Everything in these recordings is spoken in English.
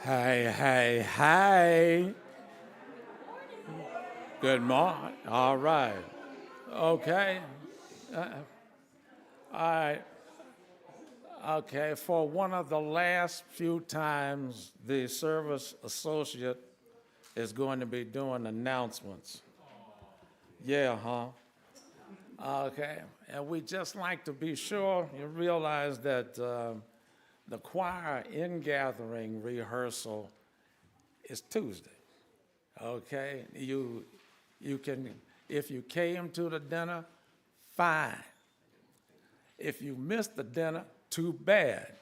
Hey, hey, hey. Good morning. All right. Okay. All right. Okay. For one of the last few times, the service associate is going to be doing announcements. Yeah, huh? Okay. And we just like to be sure you realize that the choir in-gathering rehearsal is Tuesday. Okay, you can, if you came to the dinner, fine. If you missed the dinner, too bad.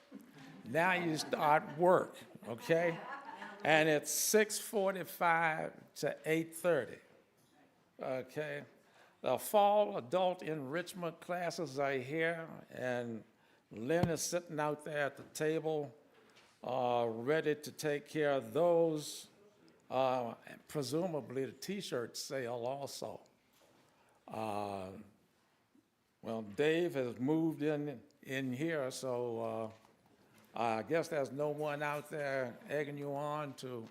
Now you start work, okay? And it's 6:45 to 8:30, okay? The fall adult enrichment classes are here, and Lynn is sitting out there at the table, ready to take care of those. Presumably the T-shirt sale also. Well, Dave has moved in here, so I guess there's no one out there egging you on to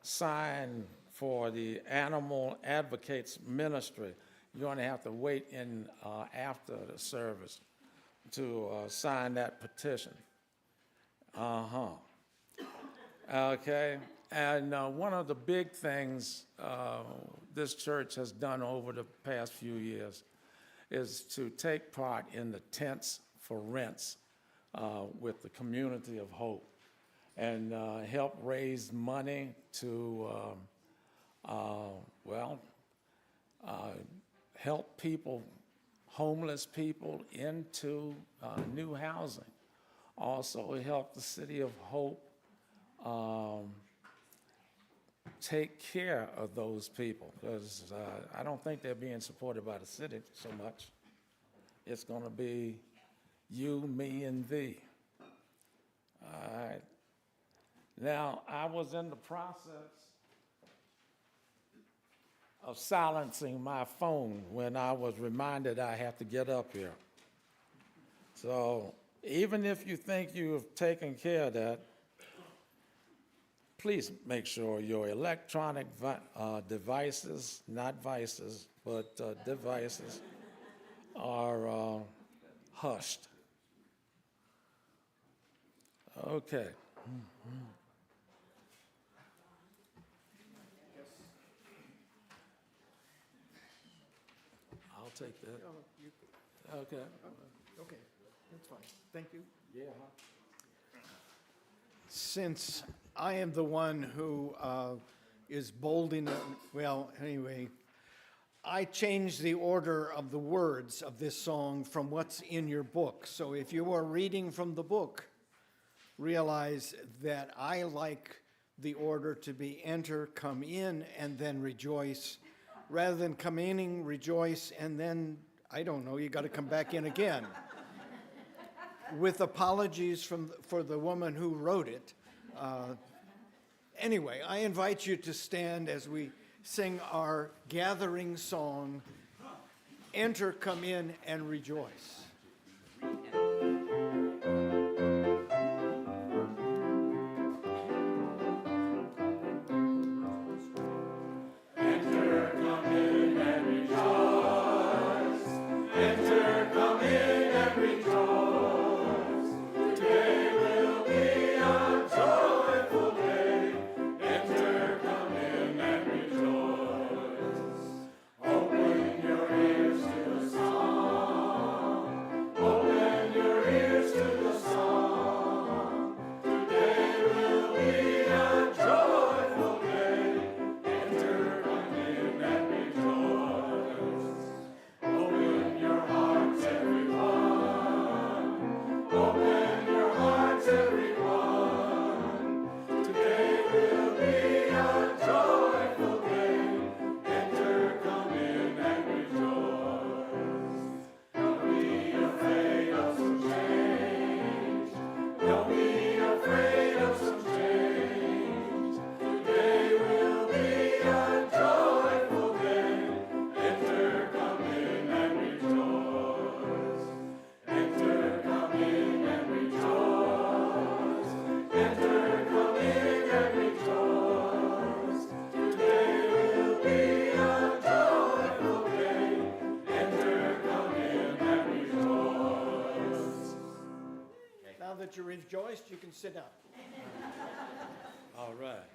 sign for the Animal Advocates Ministry. You're going to have to wait in after the service to sign that petition. Okay, and one of the big things this church has done over the past few years is to take part in the Tents for Rents with the Community of Hope and help raise money to, help people, homeless people into new housing. Also help the City of Hope take care of those people, because I don't think they're being supported by the city so much. It's going to be you, me, and thee. All right. Now, I was in the process of silencing my phone when I was reminded I have to get up here. So even if you think you've taken care of that, please make sure your electronic devices, not vices, but devices, are hushed. Okay. I'll take that. Okay. Okay, that's fine. Thank you. Yeah. Since I am the one who is bold enough, well, anyway, I changed the order of the words of this song from what's in your book. So if you are reading from the book, realize that I like the order to be enter, come in, and then rejoice, rather than come in, rejoice, and then, I don't know, you got to come back in again. With apologies for the woman who wrote it. Anyway, I invite you to stand as we sing our gathering song, Enter, Come In, and Rejoice. Open Joyce, you can sit down. All right.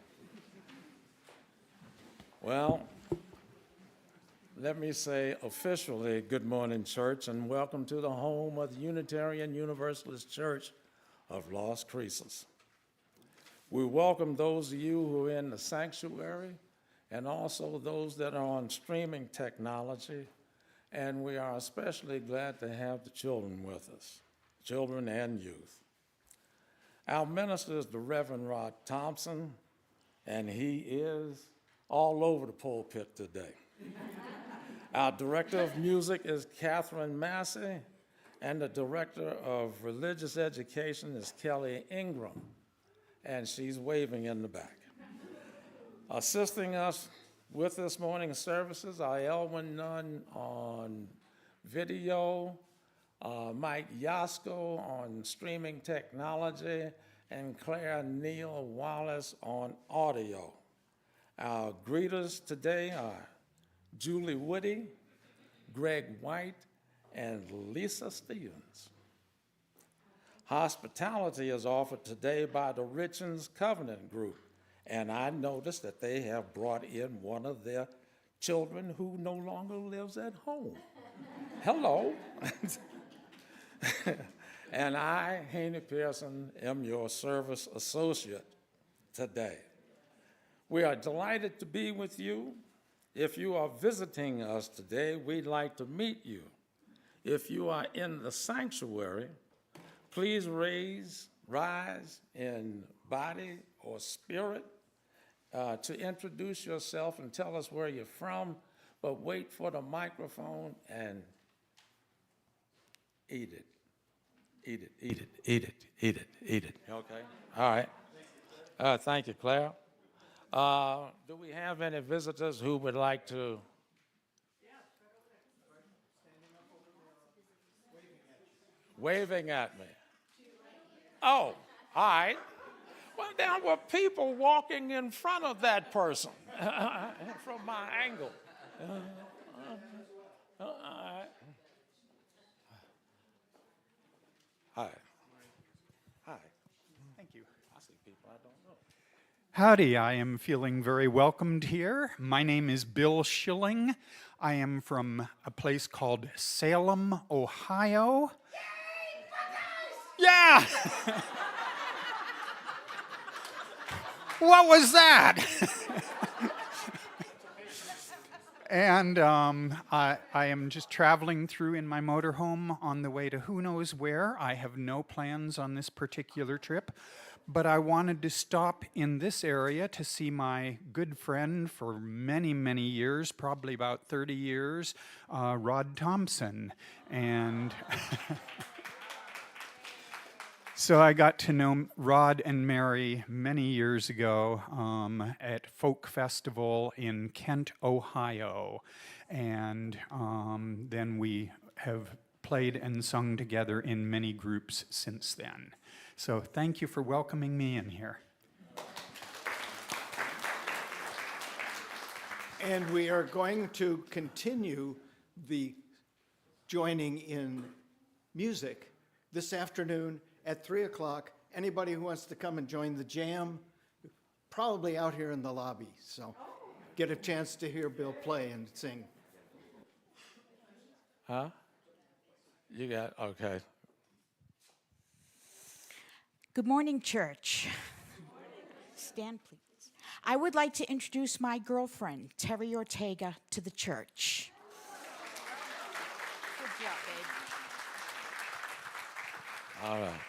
Well, let me say officially good morning, church, and welcome to the home of the Unitarian Universalist Church of Las Cruces. We welcome those of you who are in the sanctuary and also those that are on streaming technology, and we are especially glad to have the children with us, children and youth. Our minister is the Reverend Thompson, and he is all over the pulpit today. Our director of music is Catherine Massey, and the director of religious education is Kelly Ingram, and she's waving in the back. Assisting us with this morning's services are Elwin Nunn on video, Mike Yasko on streaming technology, and Claire Neal Wallace on audio. Our greeters today are Julie Woody, Greg White, and Lisa Stevens. Hospitality is offered today by the Richens Covenant Group, and I noticed that they have brought in one of their children who no longer lives at home. Hello. And I, Haney Pearson, am your service associate today. We are delighted to be with you. If you are visiting us today, we'd like to meet you. If you are in the sanctuary, please rise in body or spirit to introduce yourself and tell us where you're from, but wait for the microphone and eat it. Eat it, eat it, eat it, eat it, eat it. Okay? All right. Thank you, Claire. Do we have any visitors who would like to? Waving at me. Oh, all right. Well, there were people walking in front of that person from my angle. All right. Hi. Hi. Thank you. I see people I don't know. Howdy, I am feeling very welcomed here. My name is Bill Schilling. I am from a place called Salem, Ohio. Yeah! What was that? And I am just traveling through in my motorhome on the way to who knows where. I have no plans on this particular trip, but I wanted to stop in this area to see my good friend for many, many years, probably about 30 years, Rod Thompson. And so I got to know Rod and Mary many years ago at Folk Festival in Kent, Ohio. And then we have played and sung together in many groups since then. So thank you for welcoming me in here. And we are going to continue the joining in music this afternoon at 3 o'clock. Anybody who wants to come and join the jam, probably out here in the lobby. So get a chance to hear Bill play and sing. Huh? You got, okay. Good morning, church. Stand, please. I would like to introduce my girlfriend, Terry Ortega, to the church. Good job, babe. All right.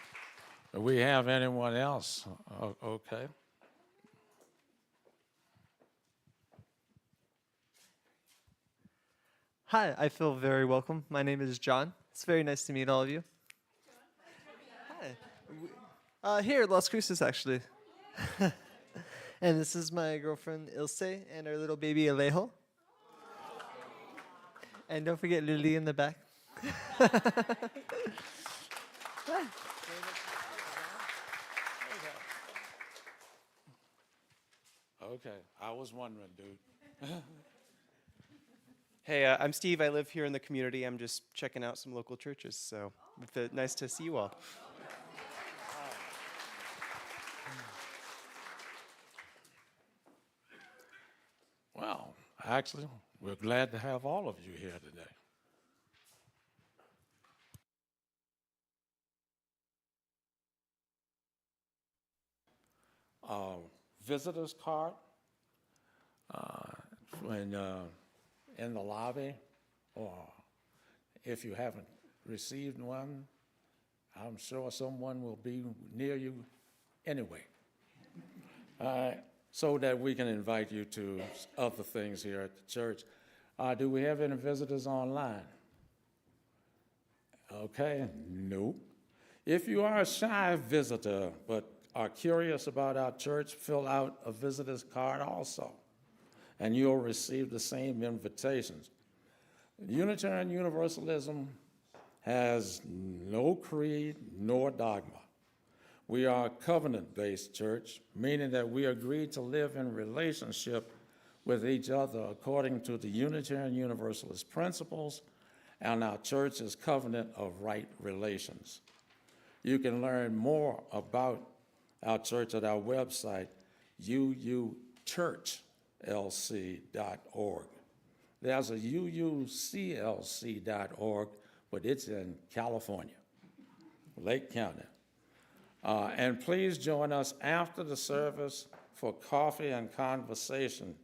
Do we have anyone else? Okay. Hi, I feel very welcome. My name is John. It's very nice to meet all of you. Hi. Here at Las Cruces, actually. And this is my girlfriend, Ilse, and our little baby, Alejo. And don't forget Lily in the back. Okay. I was wondering, dude. Hey, I'm Steve. I live here in the community. I'm just checking out some local churches, so nice to see you all. Actually, we're glad to have all of you here today. Visitors card when in the lobby, or if you haven't received one, I'm sure someone will be near you anyway. So that we can invite you to other things here at the church. Do we have any visitors online? Okay, nope. If you are a shy visitor but are curious about our church, fill out a visitor's card also, and you'll receive the same invitations. Unitarian Universalism has no creed nor dogma. We are a covenant-based church, meaning that we agree to live in relationship with each other according to the Unitarian Universalist principles and our church's covenant of right relations. You can learn more about our church at our website, UUCLC.org. There's a UUCLC.org, but it's in California, Lake County. And please join us after the service for coffee and conversation,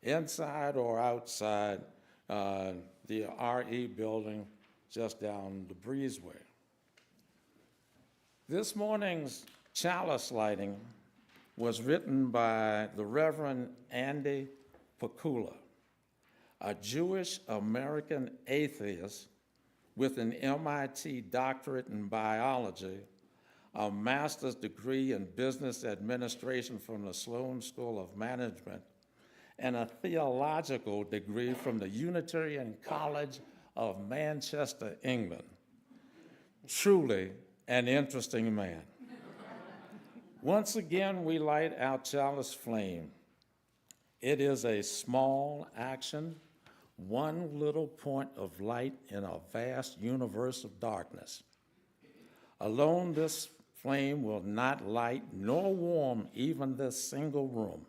inside or outside the RE building just down the breezeway. This morning's chalice lighting was written by the Reverend Andy Pupil, a Jewish American atheist with an MIT doctorate in biology, a master's degree in business administration from the Sloan School of Management, and a theological degree from the Unitarian College of Manchester, England. Truly an interesting man. Once again, we light our chalice flame. It is a small action, one little point of light in a vast universe of darkness. Alone, this flame will not light nor warm even this single room.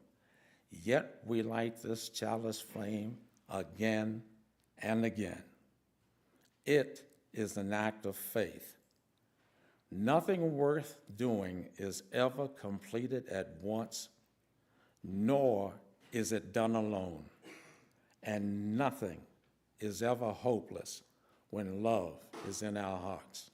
Yet we light this chalice flame again and again. It is an act of faith. Nothing worth doing is ever completed at once, nor is it done alone. And nothing is ever hopeless when love is in our hearts.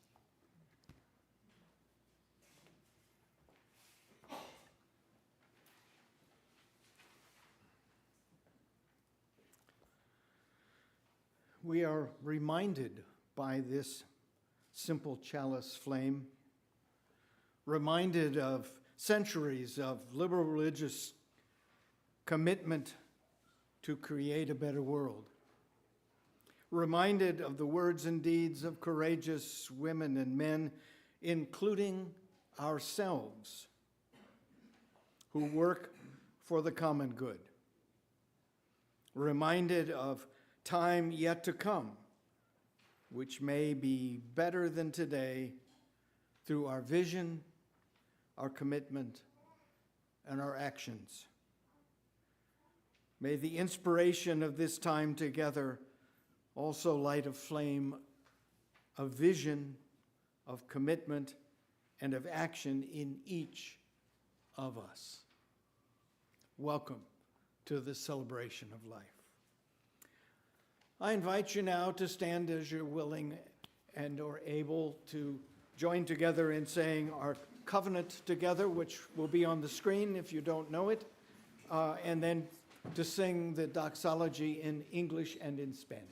We are reminded by this simple chalice flame, reminded of centuries of liberal religious commitment to create a better world, reminded of the words and deeds of courageous women and men, including ourselves, who work for the common good, reminded of time yet to come, which may be better than today through our vision, our commitment, and our actions. May the inspiration of this time together also light a flame of vision, of commitment, and of action in each of us. Welcome to this celebration of life. I invite you now to stand as you're willing and or able to join together in saying our covenant together, which will be on the screen if you don't know it, and then to sing the doxology in English and in Spanish.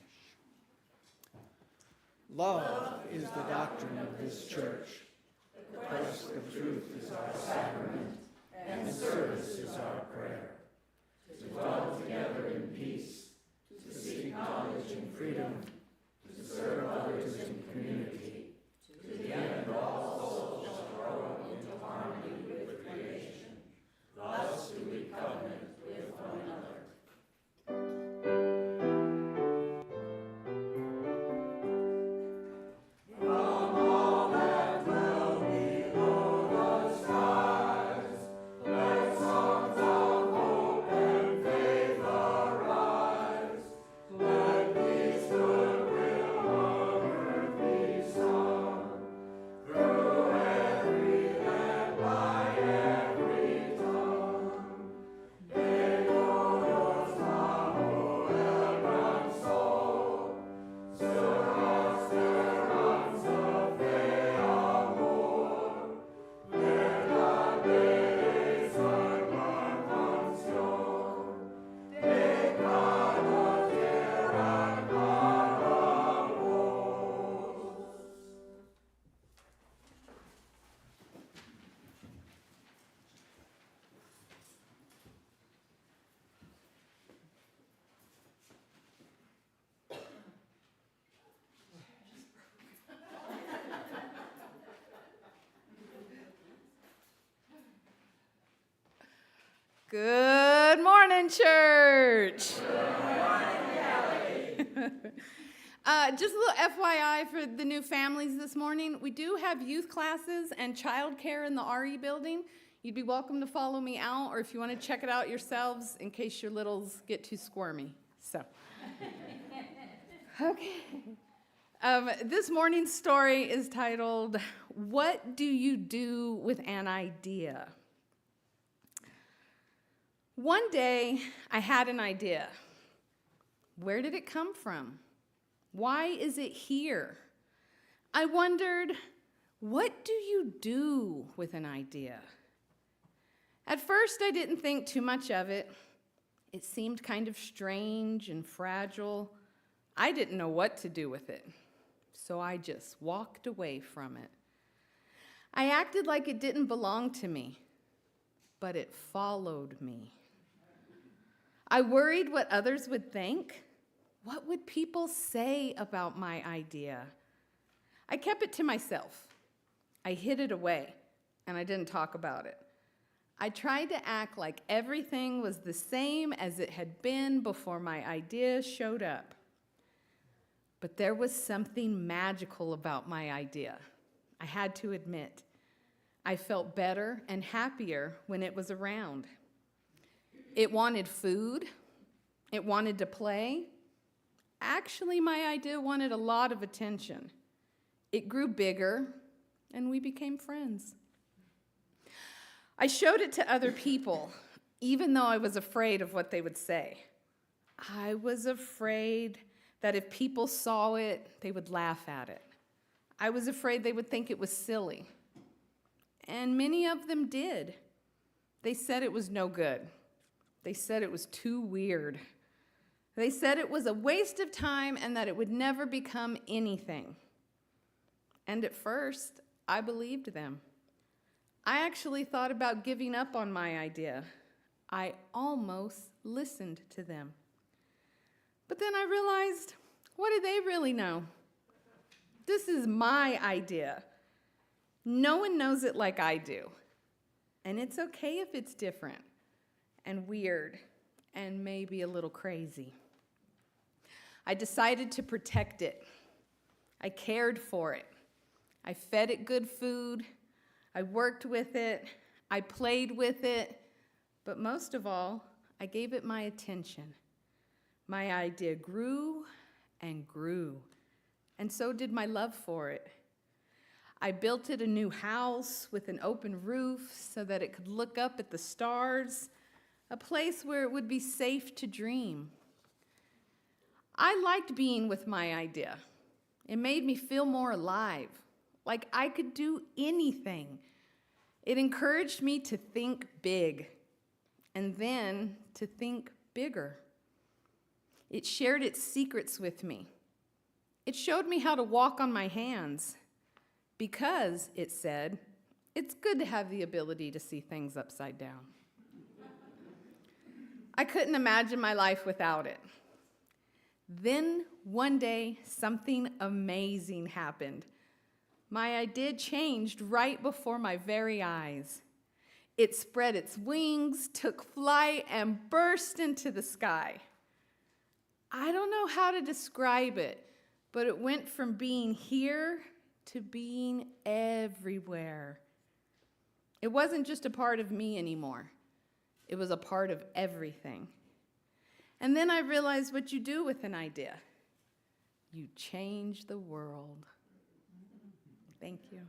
Love is the doctrine of this church. The quest of truth is our sacrament, and service is our prayer. To dwell together in peace, to seek knowledge and freedom, to serve others in community, to the end all souls shall grow into harmony with creation. Thus do we covenant with one another. Let songs of hope and faith arise. Good morning, church. Good morning, Kelly. Just a little FYI for the new families this morning. We do have youth classes and childcare in the RE building. You'd be welcome to follow me out, or if you want to check it out yourselves in case your littles get too squirmy. So, okay. This morning's story is titled, "What Do You Do with an Idea?" One day, I had an idea. Where did it come from? Why is it here? I wondered, what do you do with an idea? At first, I didn't think too much of it. It seemed kind of strange and fragile. I didn't know what to do with it, so I just walked away from it. I acted like it didn't belong to me, but it followed me. I worried what others would think. What would people say about my idea? I kept it to myself. I hid it away, and I didn't talk about it. I tried to act like everything was the same as it had been before my idea showed up. But there was something magical about my idea. I had to admit. I felt better and happier when it was around. It wanted food. It wanted to play. Actually, my idea wanted a lot of attention. It grew bigger, and we became friends. I showed it to other people, even though I was afraid of what they would say. I was afraid that if people saw it, they would laugh at it. I was afraid they would think it was silly. And many of them did. They said it was no good. They said it was too weird. They said it was a waste of time and that it would never become anything. And at first, I believed them. I actually thought about giving up on my idea. I almost listened to them. But then I realized, what do they really know? This is my idea. No one knows it like I do. And it's okay if it's different and weird and maybe a little crazy. I decided to protect it. I cared for it. I fed it good food. I worked with it. I played with it. But most of all, I gave it my attention. My idea grew and grew, and so did my love for it. I built it a new house with an open roof so that it could look up at the stars, a place where it would be safe to dream. I liked being with my idea. It made me feel more alive, like I could do anything. It encouraged me to think big, and then to think bigger. It shared its secrets with me. It showed me how to walk on my hands because, it said, it's good to have the ability to see things upside down. I couldn't imagine my life without it. Then, one day, something amazing happened. My idea changed right before my very eyes. It spread its wings, took flight, and burst into the sky. I don't know how to describe it, but it went from being here to being everywhere. It wasn't just a part of me anymore. It was a part of everything. And then I realized what you do with an idea. You change the world. Thank you.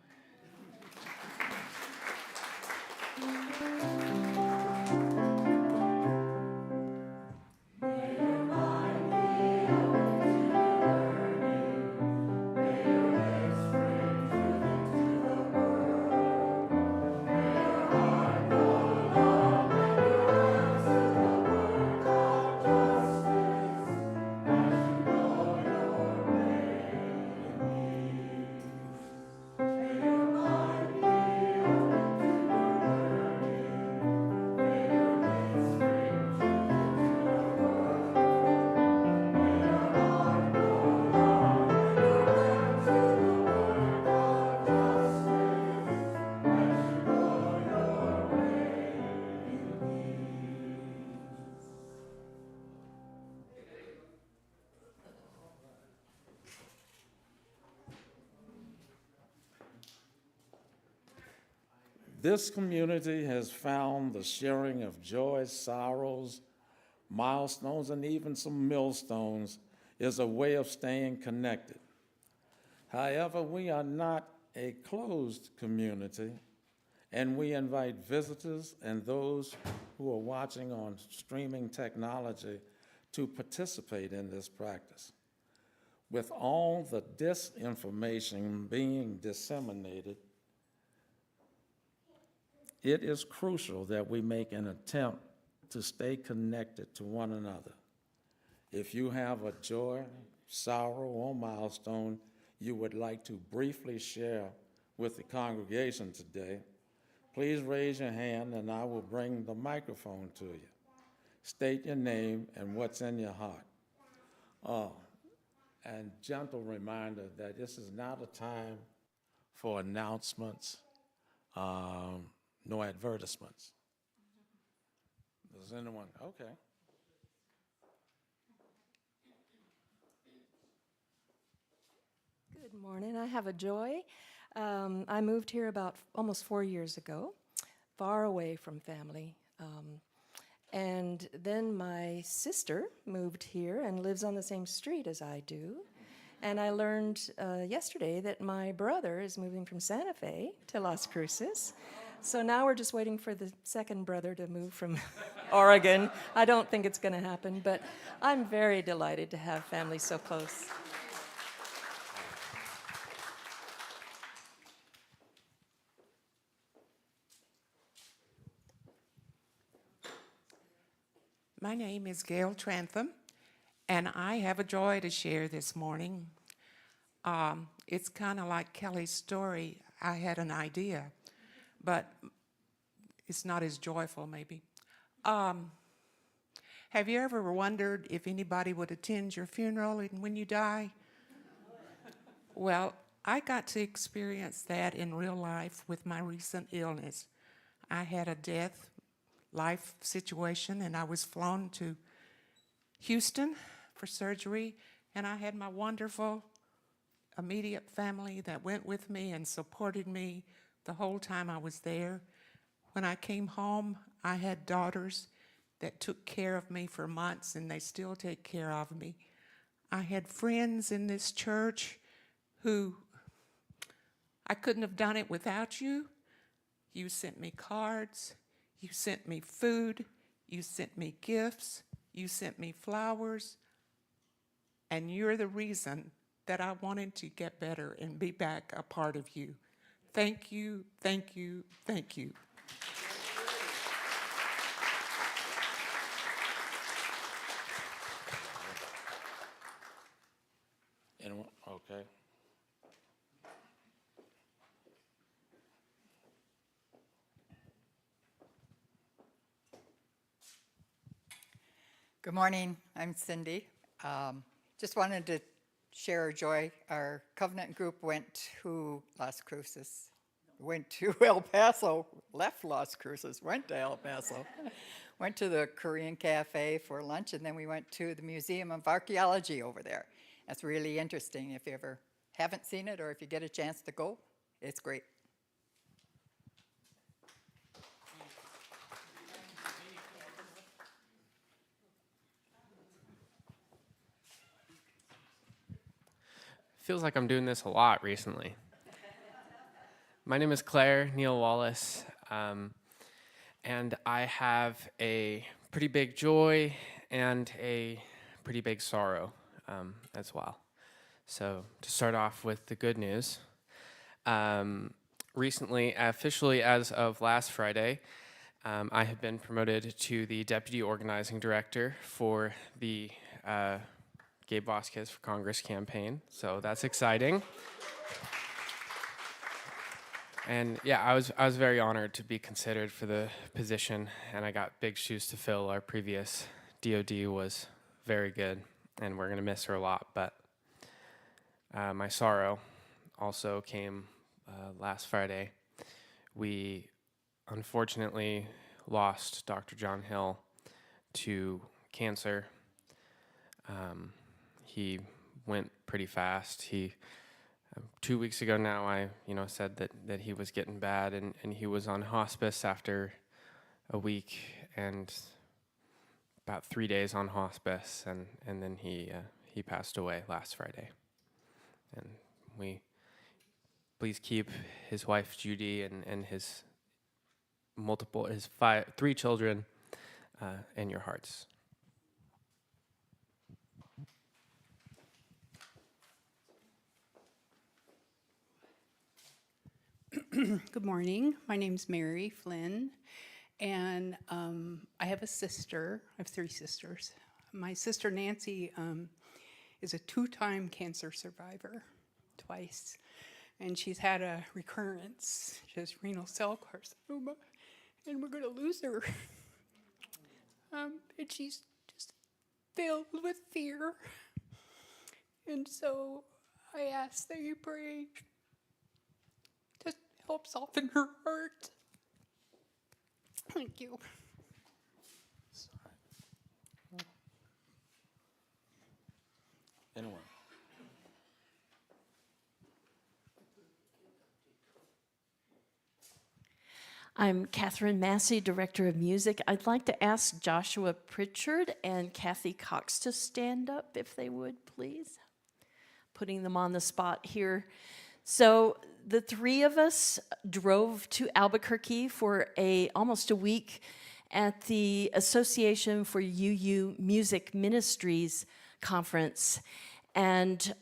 This community has found the sharing of joys, sorrows, milestones, and even some millstones is a way of staying connected. However, we are not a closed community, and we invite visitors and those who are watching on streaming technology to participate in this practice. With all the disinformation being disseminated, it is crucial that we make an attempt to stay connected to one another. If you have a joy, sorrow, or milestone you would like to briefly share with the congregation today, please raise your hand and I will bring the microphone to you. State your name and what's in your heart. And gentle reminder that this is not a time for announcements, no advertisements. Does anyone? Okay. Good morning. I have a joy. I moved here about almost 4 years ago, far away from family. And then my sister moved here and lives on the same street as I do. And I learned yesterday that my brother is moving from Santa Fe to Las Cruces. So now we're just waiting for the second brother to move from Oregon. I don't think it's going to happen, but I'm very delighted to have family so close. My name is Gail Trantham, and I have a joy to share this morning. It's kind of like Kelly's story. I had an idea, but it's not as joyful, maybe. Have you ever wondered if anybody would attend your funeral when you die? Well, I got to experience that in real life with my recent illness. I had a life situation, and I was flown to Houston for surgery, and I had my wonderful immediate family that went with me and supported me the whole time I was there. When I came home, I had daughters that took care of me for months, and they still take care of me. I had friends in this church who I couldn't have done it without you. You sent me cards. You sent me food, you sent me gifts, you sent me flowers, and you're the reason that I wanted to get better and be back a part of you. Thank you, thank you, thank you. Anyone? Okay. Good morning, I'm Cindy. Just wanted to share our joy. Our covenant group went to Las Cruces, went to El Paso, left Las Cruces, went to El Paso, went to the Korean Cafe for lunch, and then we went to the Museum of Archaeology over there. That's really interesting. If you ever haven't seen it or if you get a chance to go, it's great. Feels like I'm doing this a lot recently. My name is Claire Neal Wallace, and I have a pretty big joy and a pretty big sorrow as well. So to start off with the good news, recently, officially as of last Friday, I have been promoted to the Deputy Organizing Director for the Gabe Vasquez for Congress campaign, so that's exciting. And yeah, I was very honored to be considered for the position, and I got big shoes to fill. Our previous DOD was very good, and we're gonna miss her a lot. But my sorrow also came last Friday. We unfortunately lost Dr. John Hill to cancer. He went pretty fast. He 2 weeks ago now, I said that he was getting bad, and he was on hospice after a week and about 3 days on hospice, and then he passed away last Friday. And please keep his wife Judy and his 3 children in your hearts. Good morning. My name's Mary Flynn, and I have a sister. I have 3 sisters. My sister Nancy is a 2-time cancer survivor, twice, and she's had a recurrence. She has renal cell carcinoma, and we're going to lose her. And she's just filled with fear. And so I ask that you pray. Just help soften her heart. Thank you. Anyone? I'm Catherine Massey, Director of Music. I'd like to ask Joshua Pritchard and Kathy Cox to stand up, if they would, please. Putting them on the spot here. So the 3 of us drove to Albuquerque for almost a week at the Association for UU Music Ministries conference. And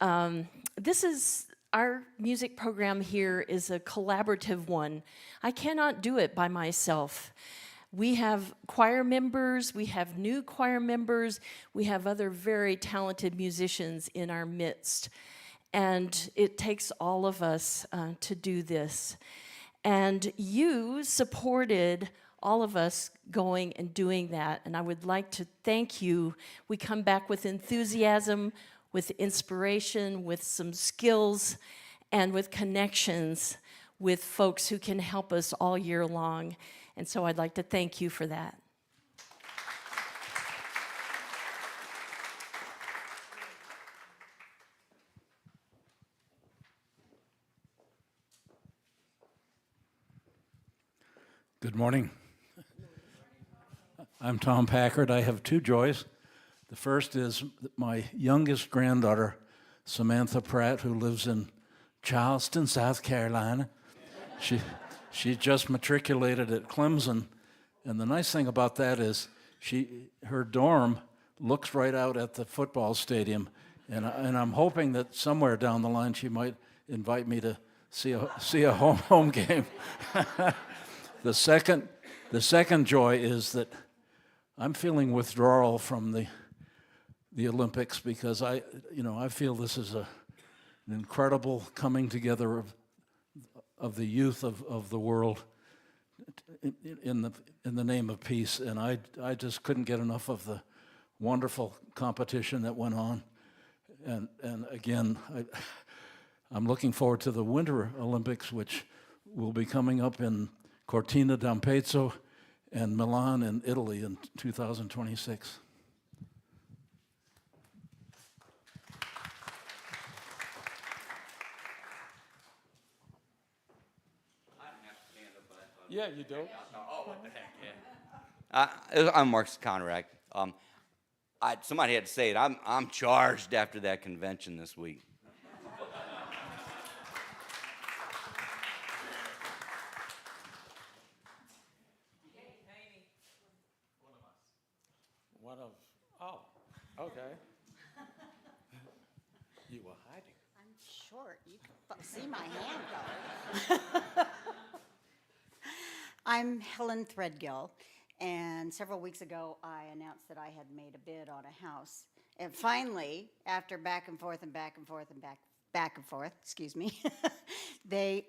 this is our music program here is a collaborative one. I cannot do it by myself. We have choir members, we have new choir members, we have other very talented musicians in our midst. And it takes all of us to do this. And you supported all of us going and doing that, and I would like to thank you. We come back with enthusiasm, with inspiration, with some skills, and with connections with folks who can help us all year long. And so I'd like to thank you for that. Good morning. I'm Tom Packard. I have 2 joys. The first is my youngest granddaughter, Samantha Pratt, who lives in Charleston, South Carolina. She just matriculated at Clemson, and the nice thing about that is her dorm looks right out at the football stadium, and I'm hoping that somewhere down the line she might invite me to see a home game. The second joy is that I'm feeling withdrawal from the Olympics because I feel this is an incredible coming together of the youth of the world in the name of peace, and I just couldn't get enough of the wonderful competition that went on, and again I'm looking forward to the Winter Olympics, which will be coming up in Cortina d'Ampezzo and Milan in Italy in 2026. Yeah, you do. Oh, what the heck, yeah. I'm Mark Conrad. Somebody had to say it. I'm charged after that convention this week. Okay. You were hiding. I'm short. You can see my hand go. I'm Helen Threadgill, and several weeks ago I announced that I had made a bid on a house. And finally, after back and forth and back and forth and back and forth, excuse me, they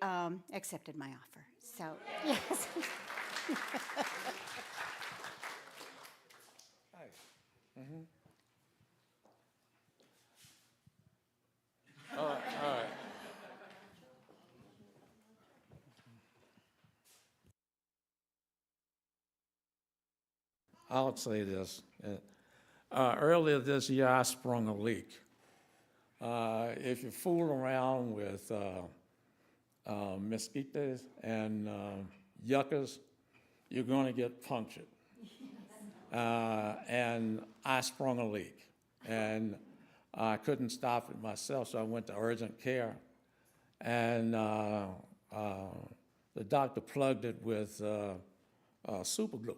accepted my offer. So, yes. Mm-hmm. All right. I'll say this. Earlier this year, I sprung a leak. if you fool around with mosquitoes and yuccas, you're going to get punctured. And I sprung a leak, and I couldn't stop it myself, so I went to urgent care, and the doctor plugged it with super glue.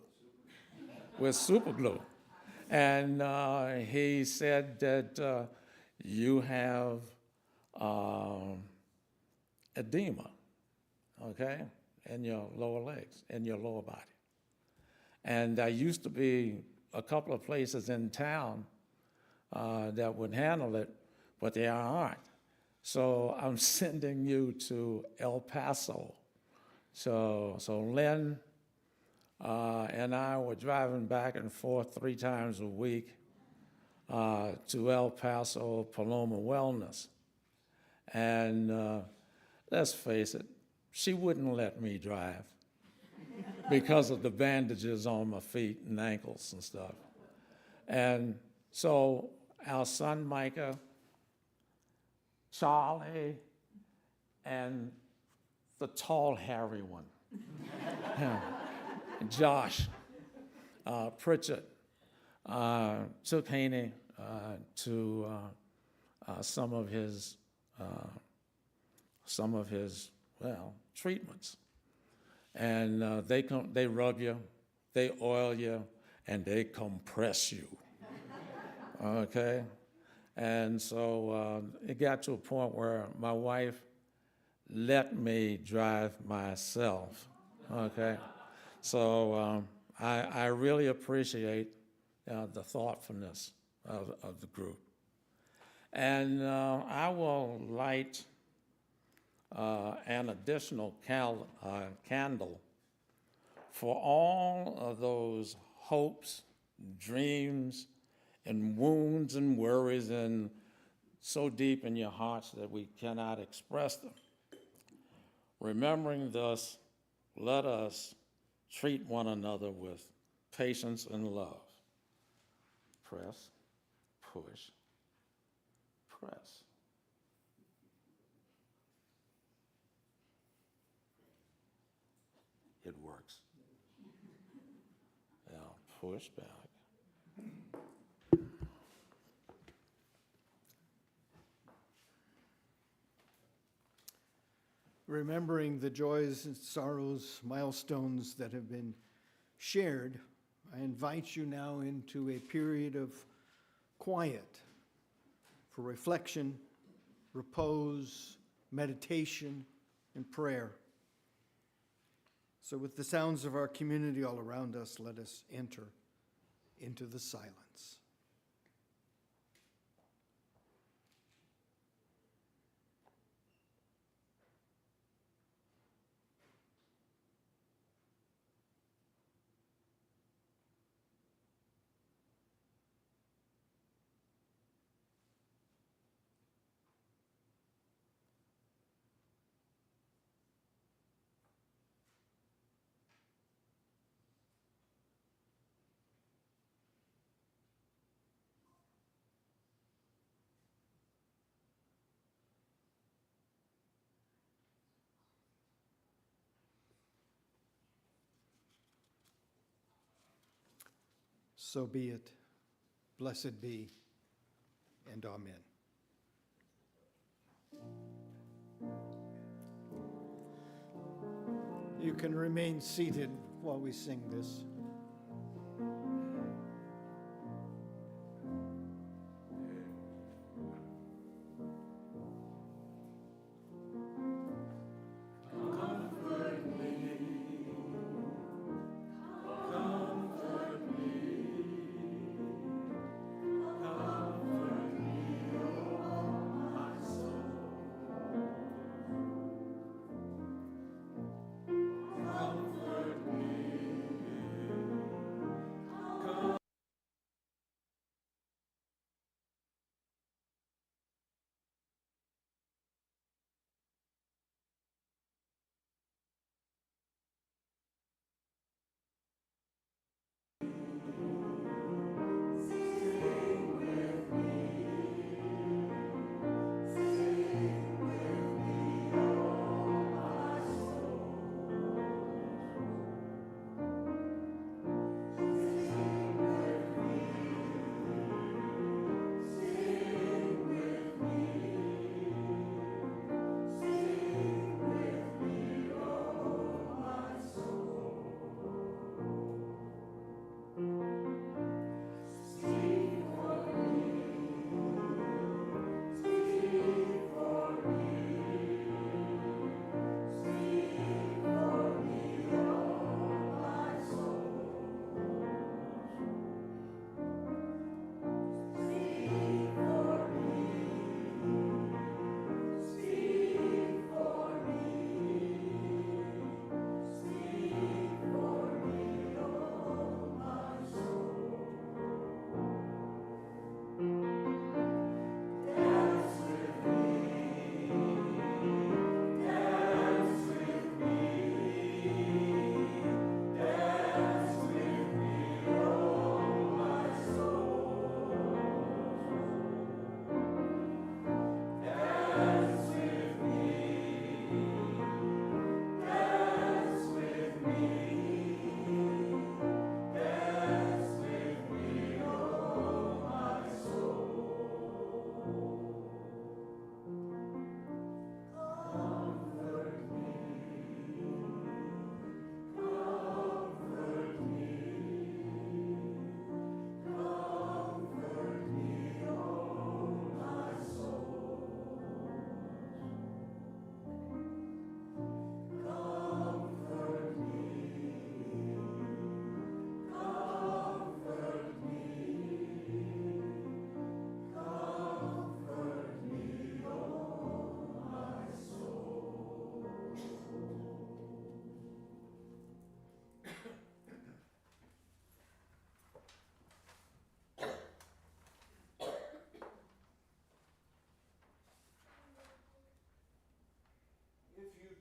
And he said that you have edema, okay, in your lower legs, in your lower body. And there used to be a couple of places in town that would handle it, but they aren't. So I'm sending you to El Paso. So Lynn and I were driving back and forth 3 times a week to El Paso Paloma Wellness. And let's face it, she wouldn't let me drive because of the bandages on my feet and ankles and stuff. And so our son Micah, Charlie, and the tall, hairy one, Josh Pritchard, took Haney to some of his treatments. And they rub you, they oil you, and they compress you, okay? And so it got to a point where my wife let me drive myself, okay? So I really appreciate the thoughtfulness of the group. And I will light an additional candle for all of those hopes, dreams, and wounds and worries and so deep in your hearts that we cannot express them. Remembering this, let us treat one another with patience and love. Press, push, press. It works. Now push back. Remembering the joys and sorrows, milestones that have been shared, I invite you now into a period of quiet for reflection, repose, meditation, and prayer. So with the sounds of our community all around us, let us enter into the silence. So be it. Blessed be, and amen. You can remain seated while we sing this.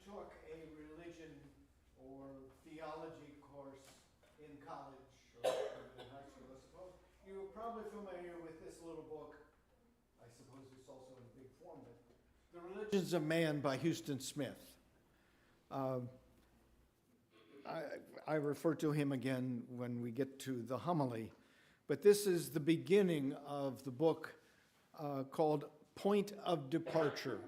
took a religion or theology course in college or in high school, I suppose, you're probably familiar with this little book. I suppose it's also in big form, but The Religions of Man by Houston Smith. I refer to him again when we get to the homily, but this is the beginning of the book called Point of Departure.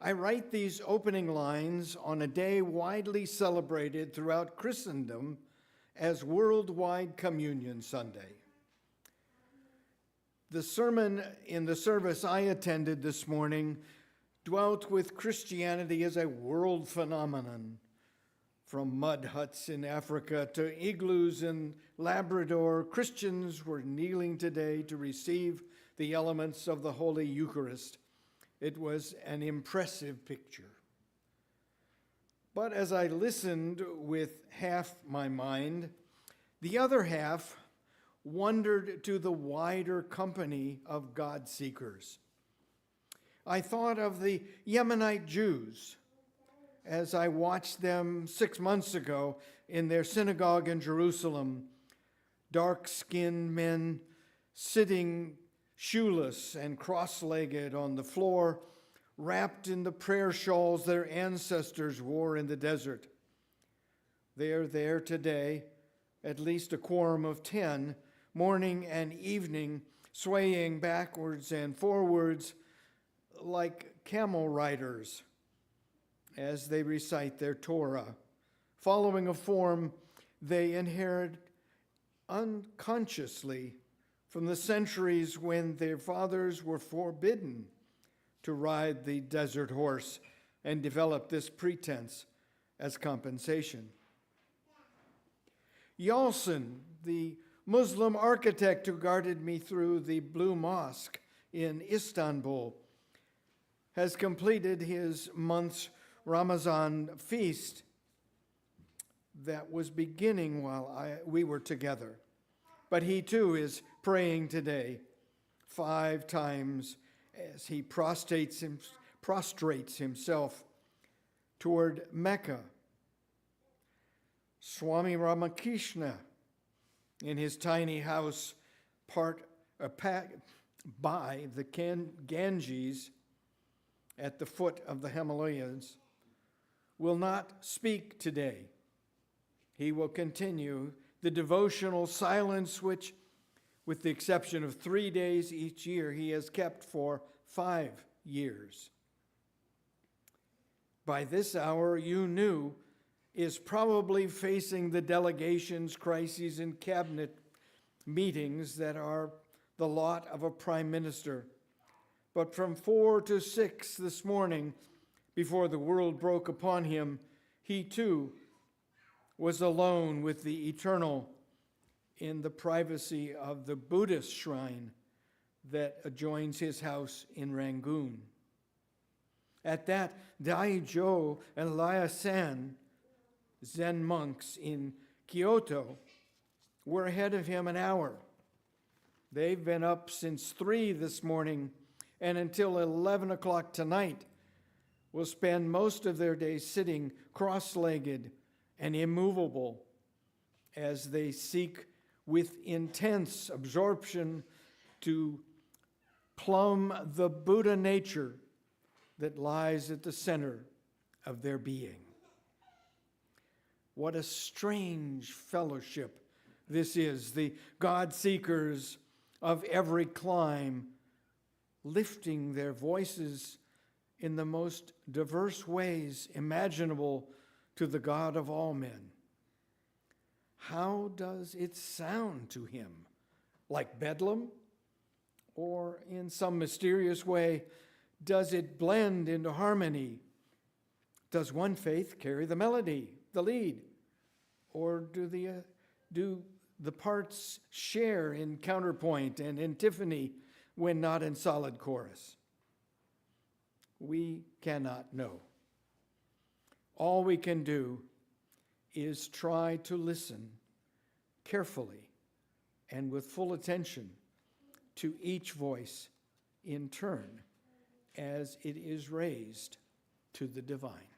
I write these opening lines on a day widely celebrated throughout Christendom as Worldwide Communion Sunday. The sermon in the service I attended this morning dwelt with Christianity as a world phenomenon, from mud huts in Africa to igloos in Labrador. Christians were kneeling today to receive the elements of the Holy Eucharist. It was an impressive picture. But as I listened with half my mind, the other half wandered to the wider company of God seekers. I thought of the Yemenite Jews as I watched them 6 months ago in their synagogue in Jerusalem, dark-skinned men sitting shoeless and cross-legged on the floor, wrapped in the prayer shawls their ancestors wore in the desert. They are there today, at least a quorum of 10, morning and evening, swaying backwards and forwards like camel riders as they recite their Torah, following a form they inherit unconsciously from the centuries when their fathers were forbidden to ride the desert horse and develop this pretense as compensation. Yalcin, the Muslim architect who guided me through the Blue Mosque in Istanbul, has completed his month's Ramazan feast that was beginning while we were together. But he too is praying today 5 times as he prostrates himself toward Mecca. Swami Ramakrishna, in his tiny house by the Ganges at the foot of the Himalayas, will not speak today. He will continue the devotional silence which, with the exception of 3 days each year, he has kept for 5 years. By this hour, you knew, is probably facing the delegation's crises and cabinet meetings that are the lot of a prime minister. But from 4 to 6 this morning, before the world broke upon him, he too was alone with the eternal in the privacy of the Buddhist shrine that adjoins his house in Rangoon. At that, Daijo and Laya-san, Zen monks in Kyoto, were ahead of him an hour. They've been up since 3 this morning, and until 11 o'clock tonight will spend most of their day sitting cross-legged and immovable as they seek with intense absorption to plumb the Buddha nature that lies at the center of their being. What a strange fellowship this is, the God-seekers of every clime, lifting their voices in the most diverse ways imaginable to the God of all men. How does it sound to him? Like bedlam? Or in some mysterious way, does it blend into harmony? Does one faith carry the melody, the lead? Or do the parts share in counterpoint and antiphony when not in solid chorus? We cannot know. All we can do is try to listen carefully and with full attention to each voice in turn as it is raised to the divine.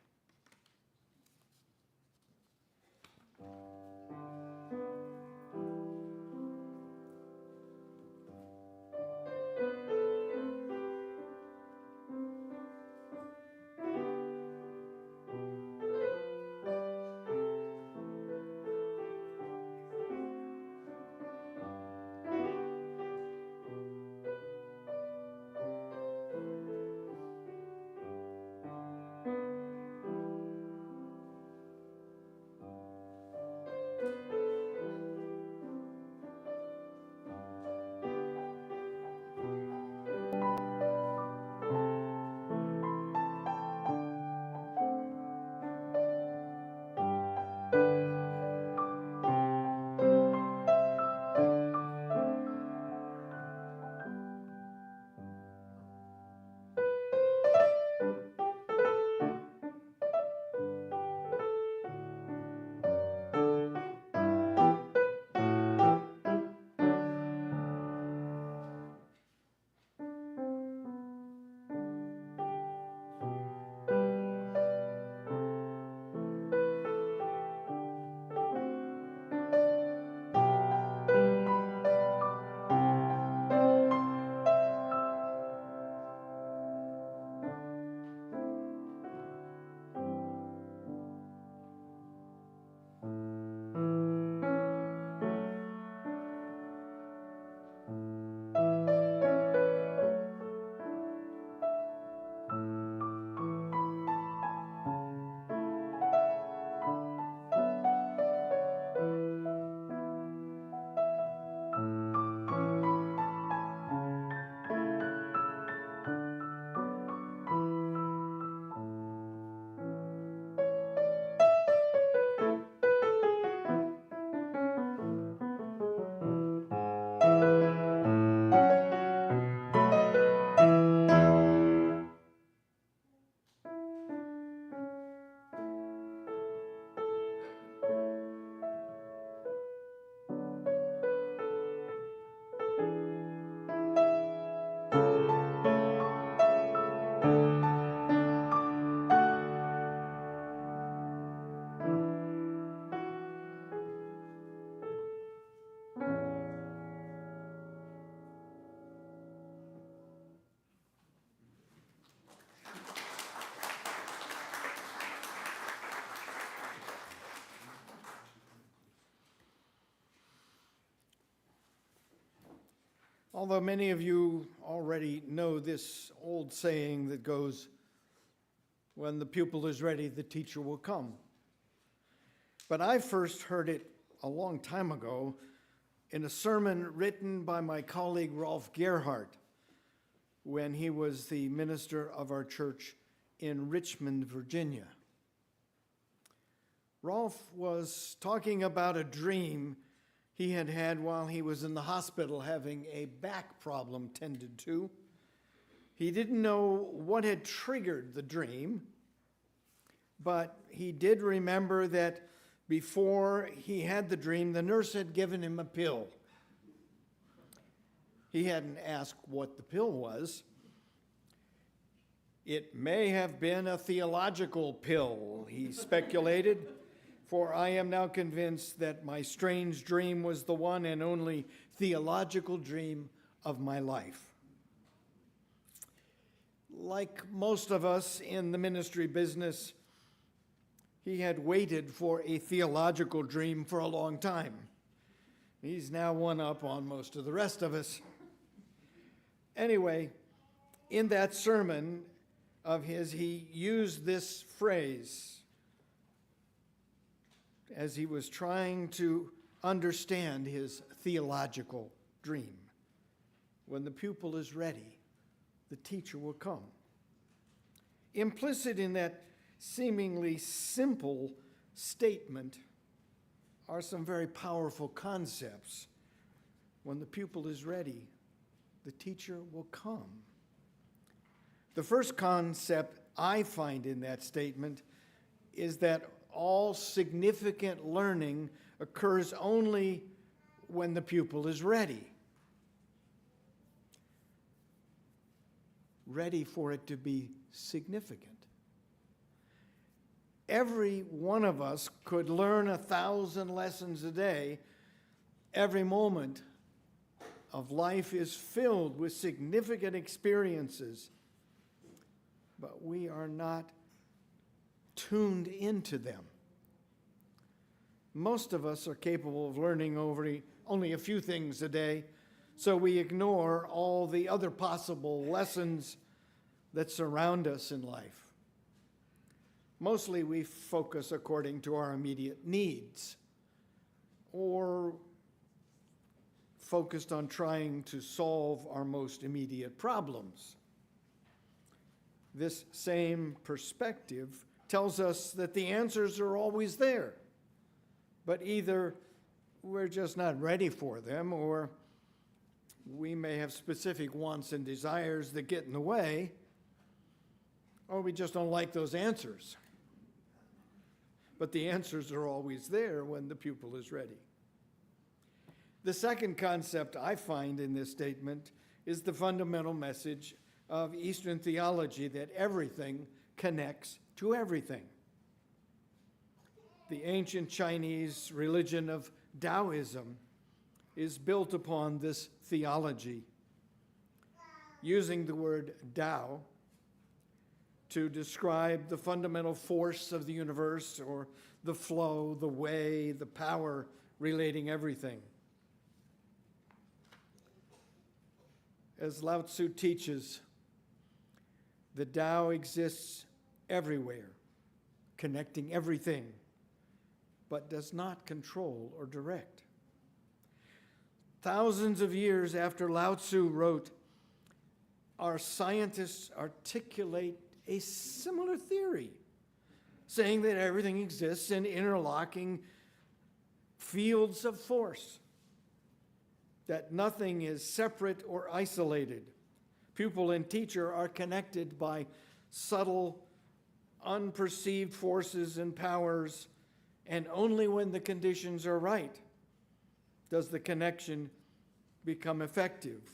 Although many of you already know this old saying that goes, when the pupil is ready, the teacher will come. But I first heard it a long time ago in a sermon written by my colleague Rolf Gerhardt when he was the minister of our church in Richmond, Virginia. Rolf was talking about a dream he had had while he was in the hospital having a back problem tended to. He didn't know what had triggered the dream, but he did remember that before he had the dream, the nurse had given him a pill. He hadn't asked what the pill was. It may have been a theological pill, he speculated, for I am now convinced that my strange dream was the one and only theological dream of my life. Like most of us in the ministry business, he had waited for a theological dream for a long time. He's now one up on most of the rest of us. Anyway, in that sermon of his, he used this phrase as he was trying to understand his theological dream. When the pupil is ready, the teacher will come. Implicit in that seemingly simple statement are some very powerful concepts. When the pupil is ready, the teacher will come. The first concept I find in that statement is that all significant learning occurs only when the pupil is ready. Ready for it to be significant. every one of us could learn 1,000 lessons a day, every moment of life is filled with significant experiences, but we are not tuned into them. Most of us are capable of learning only a few things a day, so we ignore all the other possible lessons that surround us in life. Mostly we focus according to our immediate needs, or focused on trying to solve our most immediate problems. This same perspective tells us that the answers are always there, but either we're just not ready for them, or we may have specific wants and desires that get in the way, or we just don't like those answers. But the answers are always there when the pupil is ready. The second concept I find in this statement is the fundamental message of Eastern theology that everything connects to everything. The ancient Chinese religion of Taoism is built upon this theology, using the word Tao to describe the fundamental force of the universe, or the flow, the way, the power relating everything. As Lao Tzu teaches, the Tao exists everywhere, connecting everything, but does not control or direct. Thousands of years after Lao Tzu wrote, our scientists articulate a similar theory, saying that everything exists in interlocking fields of force, that nothing is separate or isolated. Pupil and teacher are connected by subtle, unperceived forces and powers, and only when the conditions are right does the connection become effective.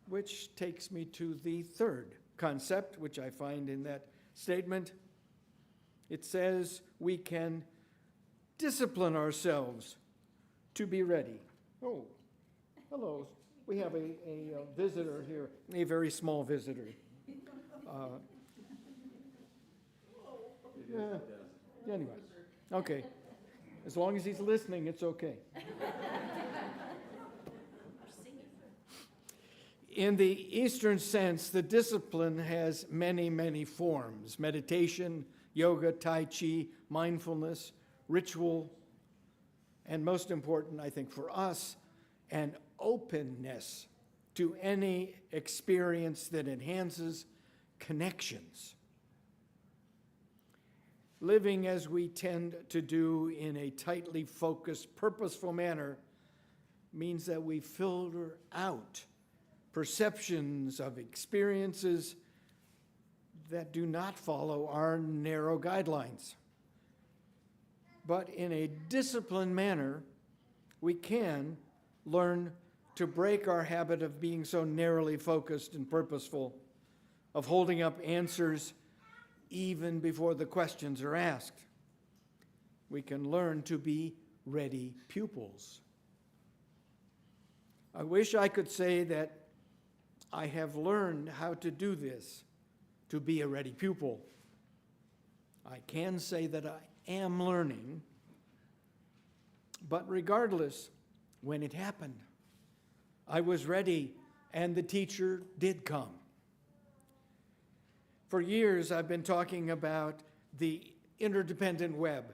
Which takes me to the third concept, which I find in that statement. It says we can discipline ourselves to be ready. Oh, hello. We have a visitor here, a very small visitor. Anyway, okay. As long as he's listening, it's okay. In the Eastern sense, the discipline has many, many forms: meditation, yoga, tai chi, mindfulness, ritual, and most important, I think, for us, an openness to any experience that enhances connections. Living as we tend to do in a tightly focused, purposeful manner means that we filter out perceptions of experiences that do not follow our narrow guidelines. But in a disciplined manner, we can learn to break our habit of being so narrowly focused and purposeful, of holding up answers even before the questions are asked. We can learn to be ready pupils. I wish I could say that I have learned how to do this, to be a ready pupil. I can say that I am learning, but regardless, when it happened, I was ready and the teacher did come. For years, I've been talking about the interdependent web,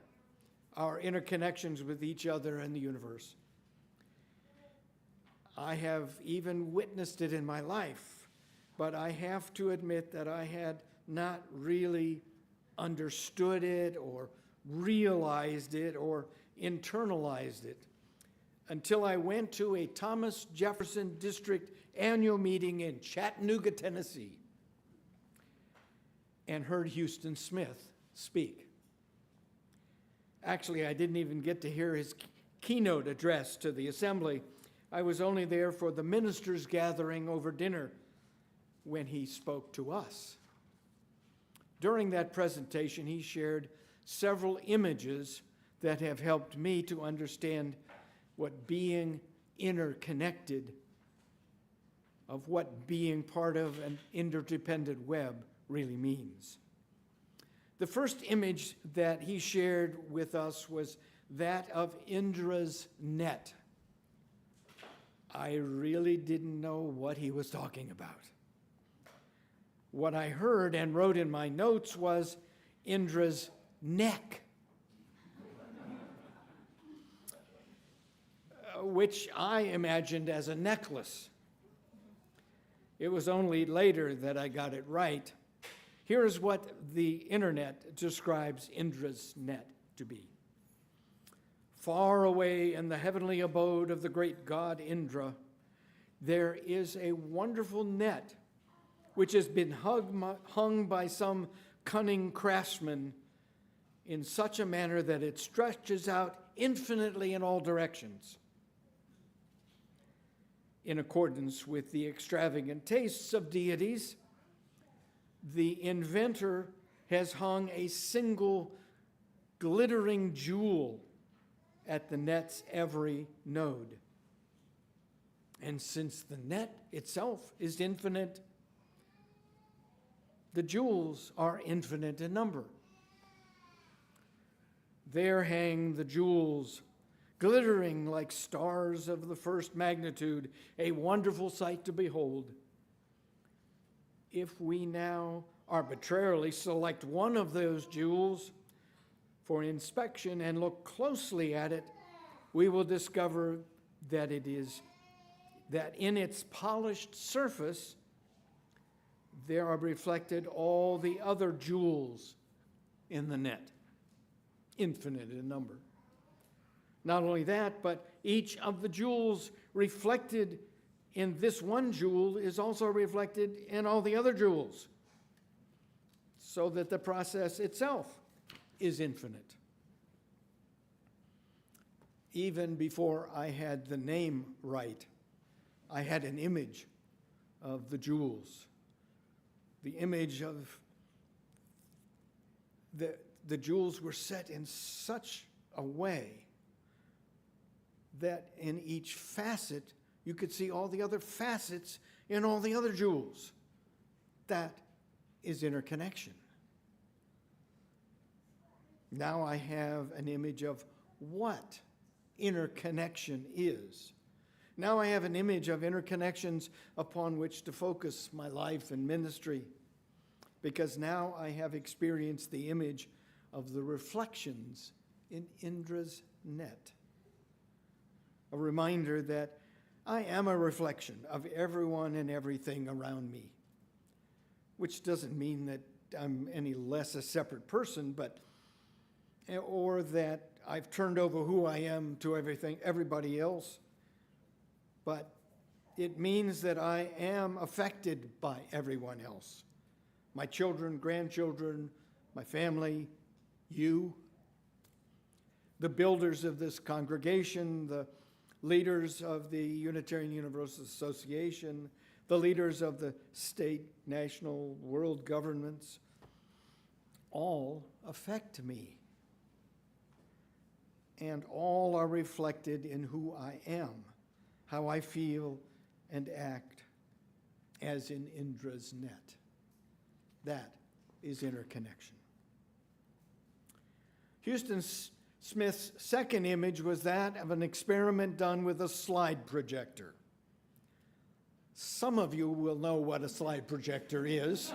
our interconnections with each other and the universe. I have even witnessed it in my life, but I have to admit that I had not really understood it or realized it or internalized it until I went to a Thomas Jefferson District annual meeting in Chattanooga, Tennessee, and heard Houston Smith speak. Actually, I didn't even get to hear his keynote address to the assembly. I was only there for the ministers' gathering over dinner when he spoke to us. During that presentation, he shared several images that have helped me to understand what being interconnected, of what being part of an interdependent web really means. The first image that he shared with us was that of Indra's net. I really didn't know what he was talking about. What I heard and wrote in my notes was Indra's neck, which I imagined as a necklace. It was only later that I got it right. Here's what the internet describes Indra's net to be. Far away in the heavenly abode of the great god Indra, there is a wonderful net which has been hung by some cunning craftsman in such a manner that it stretches out infinitely in all directions. In accordance with the extravagant tastes of deities, the inventor has hung a single glittering jewel at the net's every node. And since the net itself is infinite, the jewels are infinite in number. There hang the jewels, glittering like stars of the first magnitude, a wonderful sight to behold. If we now arbitrarily select one of those jewels for inspection and look closely at it, we will discover that that in its polished surface there are reflected all the other jewels in the net, infinite in number. Not only that, but each of the jewels reflected in this one jewel is also reflected in all the other jewels, so that the process itself is infinite. Even before I had the name right, I had an image of the jewels. The image of the jewels were set in such a way that in each facet you could see all the other facets in all the other jewels. That is interconnection. Now I have an image of what interconnection is. Now I have an image of interconnections upon which to focus my life and ministry, because now I have experienced the image of the reflections in Indra's net. A reminder that I am a reflection of everyone and everything around me, which doesn't mean that I'm any less a separate person, or that I've turned over who I am to everybody else, but it means that I am affected by everyone else. My children, grandchildren, my family, you, the builders of this congregation, the leaders of the Unitarian Universalist Association, the leaders of the state, national, world governments, all affect me. And all are reflected in who I am, how I feel and act, as in Indra's net. That is interconnection. Houston Smith's second image was that of an experiment done with a slide projector. Some of you will know what a slide projector is.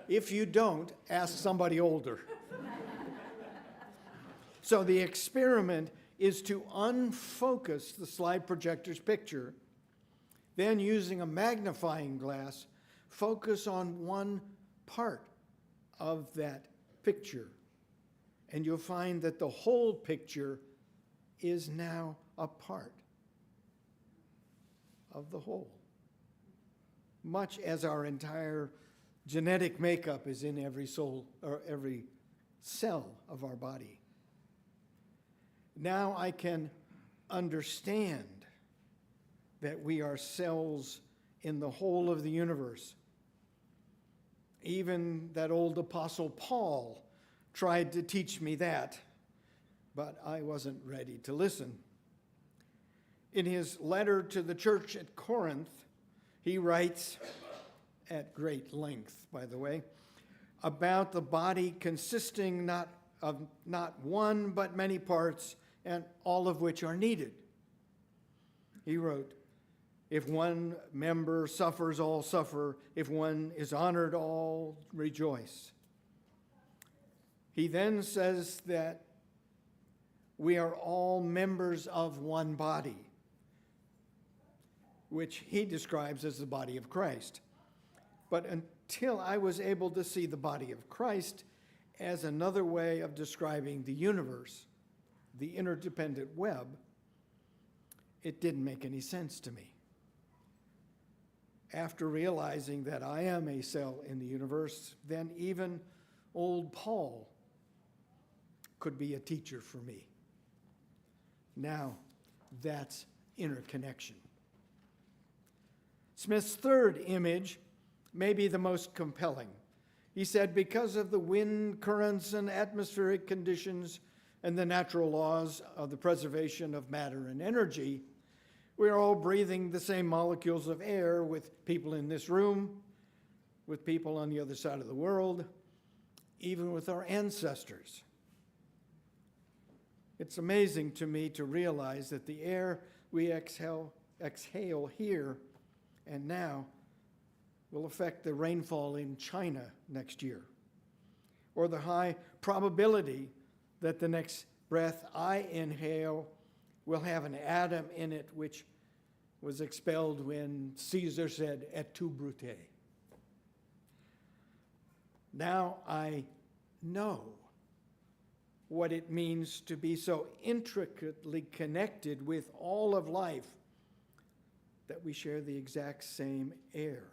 If you don't, ask somebody older. So the experiment is to unfocus the slide projector's picture, then using a magnifying glass, focus on one part of that picture. And you'll find that the whole picture is now a part of the whole, much as our entire genetic makeup is in every soul or every cell of our body. Now I can understand that we are cells in the whole of the universe, Even that old apostle Paul tried to teach me that, but I wasn't ready to listen. In his letter to the church at Corinth, he writes, at great length, by the way, about the body consisting not one but many parts, and all of which are needed. He wrote, if one member suffers, all suffer. If one is honored, all rejoice. He then says that we are all members of one body, which he describes as the body of Christ. But until I was able to see the body of Christ as another way of describing the universe, the interdependent web, it didn't make any sense to me. After realizing that I am a cell in the universe, then even old Paul could be a teacher for me. Now, that's interconnection. Smith's third image may be the most compelling. He said, because of the wind currents and atmospheric conditions and the natural laws of the preservation of matter and energy, we are all breathing the same molecules of air with people in this room, with people on the other side of the world, even with our ancestors. It's amazing to me to realize that the air we exhale here and now will affect the rainfall in China next year, or the high probability that the next breath I inhale will have an atom in it which was expelled when Caesar said, et tu, Brute. Now I know what it means to be so intricately connected with all of life that we share the exact same air.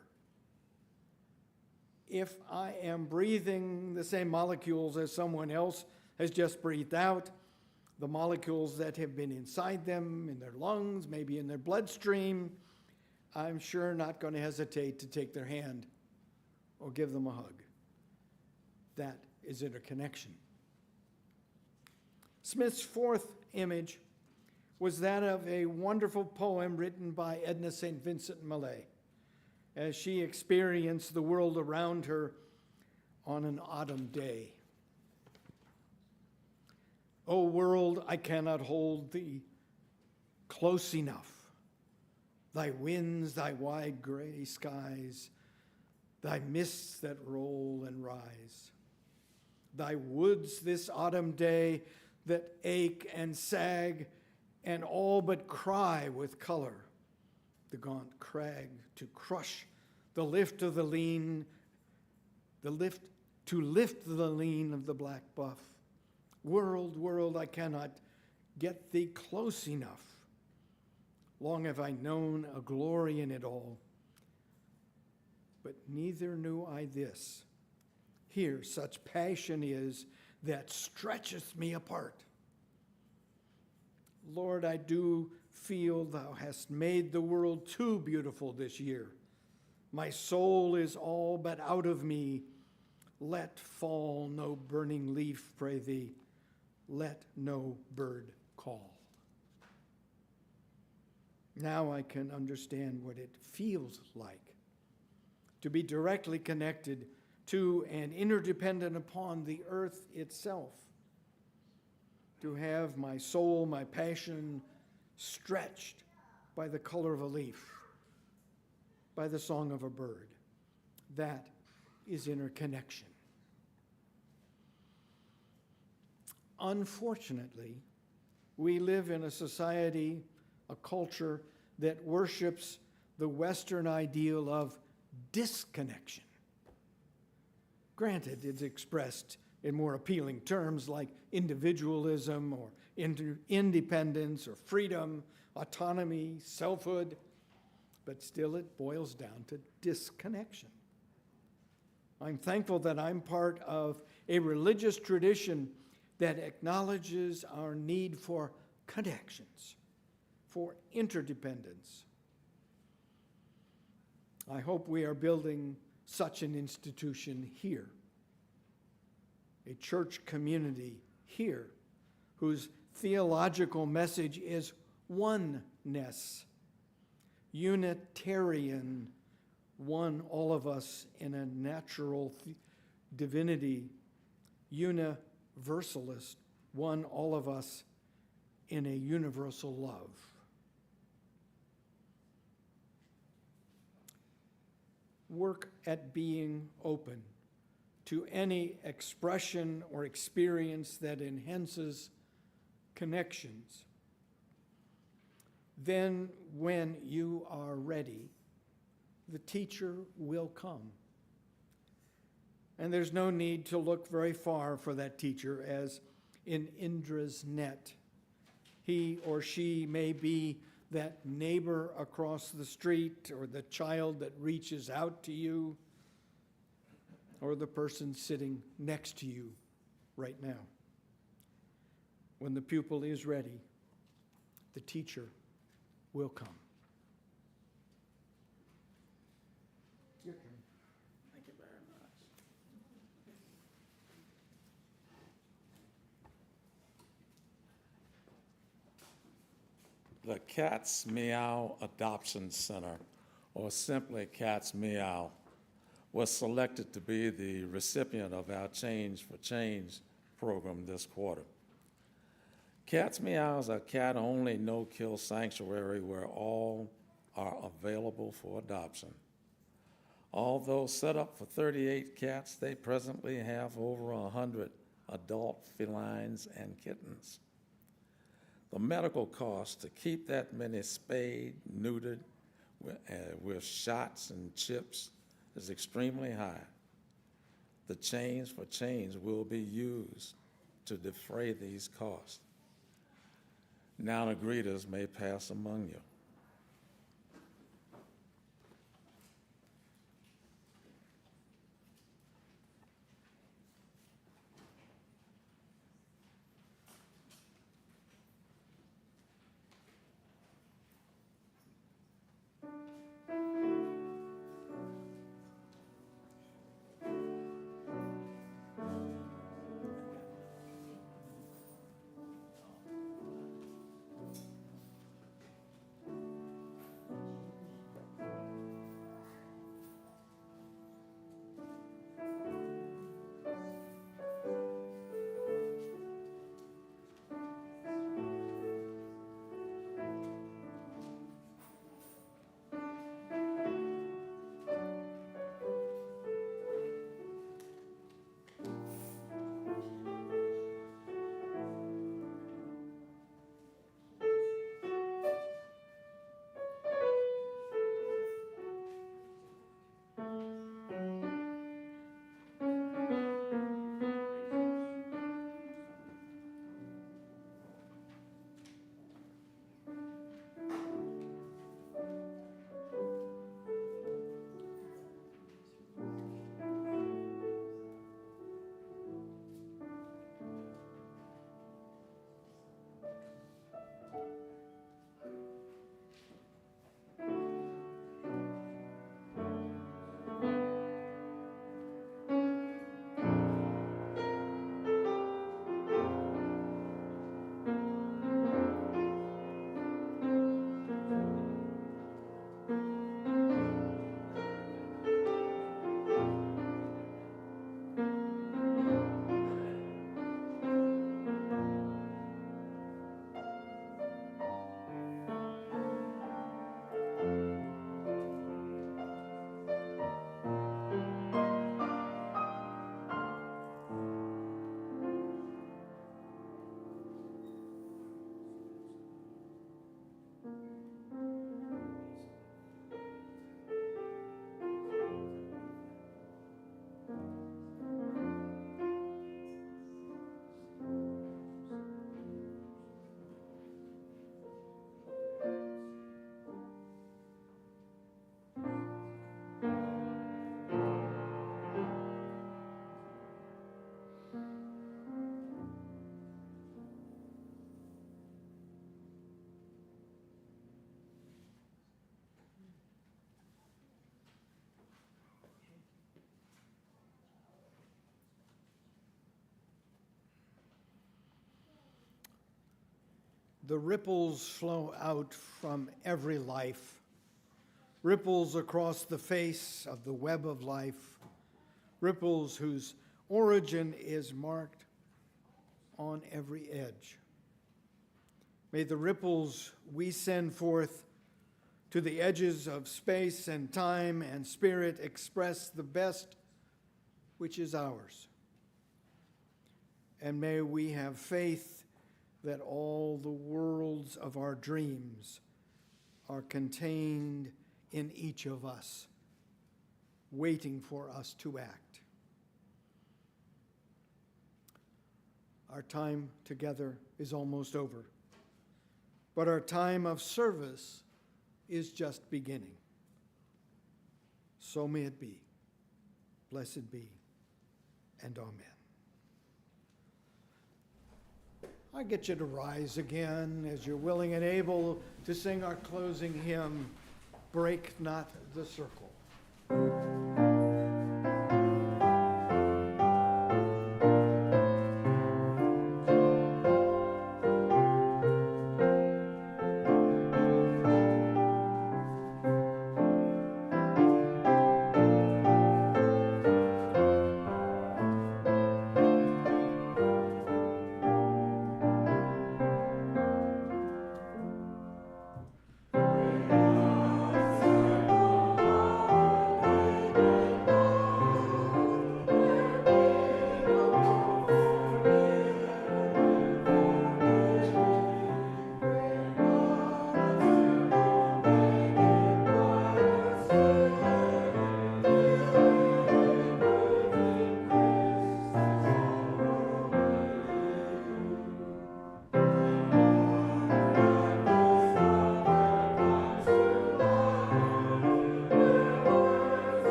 If I am breathing the same molecules as someone else has just breathed out, the molecules that have been inside them, in their lungs, maybe in their bloodstream, I'm sure not going to hesitate to take their hand or give them a hug. That is interconnection. Smith's fourth image was that of a wonderful poem written by Edna St. Vincent Millay as she experienced the world around her on an autumn day. O world, I cannot hold thee close enough. Thy winds, thy wide gray skies, thy mists that roll and rise. Thy woods this autumn day that ache and sag and all but cry with color. The gaunt crag to crush the lift of the lean, to lift the lean of the black buff. World, world, I cannot get thee close enough. Long have I known a glory in it all, but neither knew I this. Here such passion is that stretcheth me apart. Lord, I do feel thou hast made the world too beautiful this year. My soul is all but out of me. Let fall no burning leaf, pray thee. Let no bird call. Now I can understand what it feels like to be directly connected to and interdependent upon the earth itself, to have my soul, my passion stretched by the color of a leaf, by the song of a bird. That is interconnection. Unfortunately, we live in a society, a culture that worships the Western ideal of disconnection. Granted, it's expressed in more appealing terms like individualism or independence or freedom, autonomy, selfhood, but still it boils down to disconnection. I'm thankful that I'm part of a religious tradition that acknowledges our need for connections, for interdependence. I hope we are building such an institution here, a church community here whose theological message is oneness, Unitarian, one, all of us in a natural divinity, Universalist, one, all of us in a universal love. Work at being open to any expression or experience that enhances connections. Then, when you are ready, the teacher will come. And there's no need to look very far for that teacher, as in Indra's net. He or she may be that neighbor across the street, or the child that reaches out to you, or the person sitting next to you right now. When the pupil is ready, the teacher will come. Your turn. Thank you very much. The Cat's Meow Adoption Center, or simply Cat's Meow, was selected to be the recipient of our Change for Change program this quarter. Cat's Meow is a cat-only no-kill sanctuary where all are available for adoption. Although set up for 38 cats, they presently have over 100 adult felines and kittens. The medical cost to keep that many spayed, neutered, with shots and chips is extremely high. The Change for Change will be used to defray these costs. Now, the greeters may pass among you. the ripples flow out from every life, ripples across the face of the web of life, ripples whose origin is marked on every edge. May the ripples we send forth to the edges of space and time and spirit express the best which is ours. And may we have faith that all the worlds of our dreams are contained in each of us, waiting for us to act. Our time together is almost over, but our time of service is just beginning. So may it be. Blessed be, and amen. I get you to rise again as you're willing and able to sing our closing hymn, Break Not the Circle.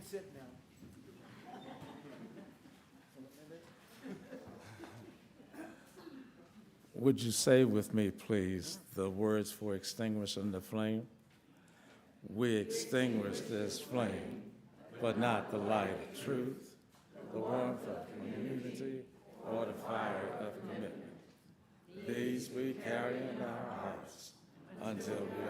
Sit now. Would you say with me, please, the words for extinguishing the flame? We extinguish this flame, but not the light of truth, the warmth of community, or the fire of commitment. These we carry in our hearts until we